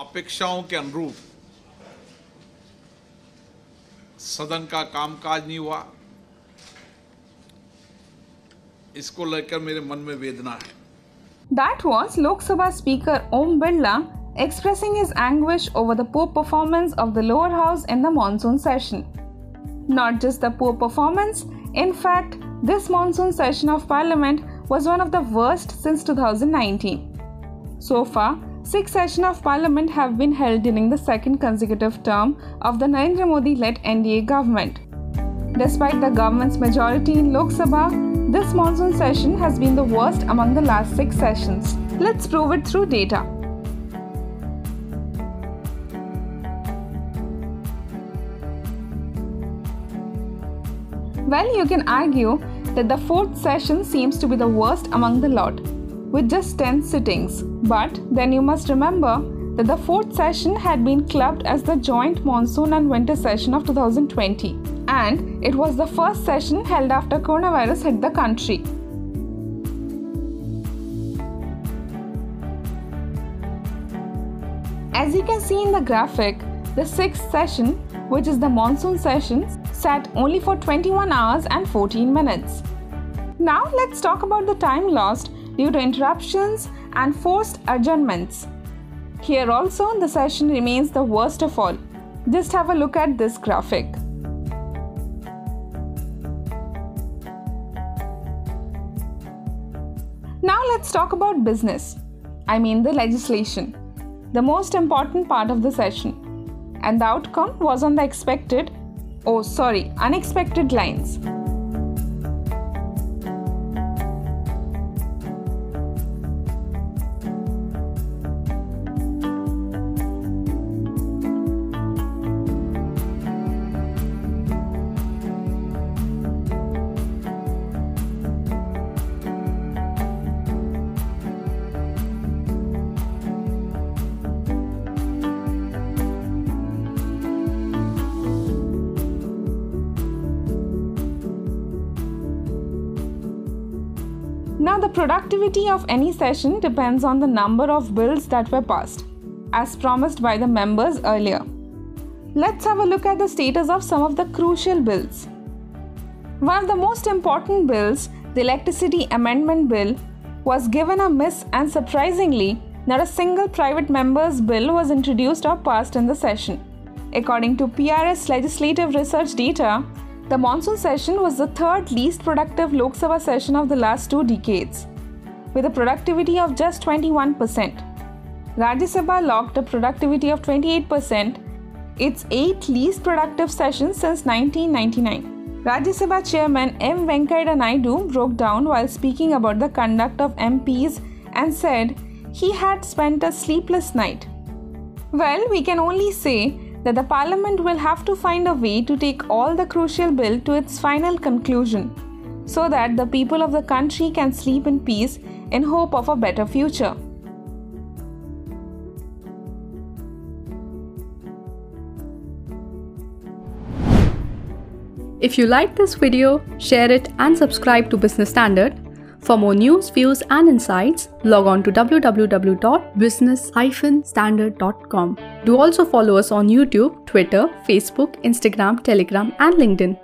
अपेक्षाओं के अनुरूप सदन का कामकाज नहीं हुआ, इसको लेकर मेरे मन में वेदना है। That was Lok Sabha Speaker Om Birla expressing his anguish over the poor performance of the lower house in the monsoon session. Not just the poor performance, in fact, this monsoon session of Parliament was one of the worst since 2019. So far, 6 sessions of Parliament have been held during the second consecutive term of the Narendra Modi-led NDA government. Despite the government's majority in Lok Sabha, this monsoon session has been the worst among the last 6 sessions. Let's prove it through data. Well, you can argue that the 4th session seems to be the worst among the lot, with just 10 sittings. But then you must remember that the 4th session had been clubbed as the joint monsoon and winter session of 2020, and it was the first session held after coronavirus hit the country. As you can see in the graphic, the 6th session, which is the monsoon session, sat only for 21 hours and 14 minutes. Now let's talk about the time lost due to interruptions and forced adjournments. Here also the session remains the worst of all. Just have a look at this graphic. Now let's talk about business. I mean the legislation, the most important part of the session. And the outcome was on the unexpected lines. Now, the productivity of any session depends on the number of bills that were passed, as promised by the members earlier. Let's have a look at the status of some of the crucial bills. One of the most important bills, the Electricity Amendment Bill, was given a miss, and surprisingly, not a single private member's bill was introduced or passed in the session. According to PRS Legislative Research data, the monsoon session was the 3rd least productive Lok Sabha session of the last 2 decades, with a productivity of just 21%. Rajya Sabha logged a productivity of 28%, its 8th least productive session since 1999. Rajya Sabha Chairman M. Venkaiah Naidu broke down while speaking about the conduct of MPs and said he had spent a sleepless night. Well, we can only say that the Parliament will have to find a way to take all the crucial bill to its final conclusion, so that the people of the country can sleep in peace in hope of a better future. If you like this video, share it and subscribe to Business Standard. For more news, views and insights, log on to www.business-standard.com. Do also follow us on YouTube, Twitter, Facebook, Instagram, Telegram and LinkedIn.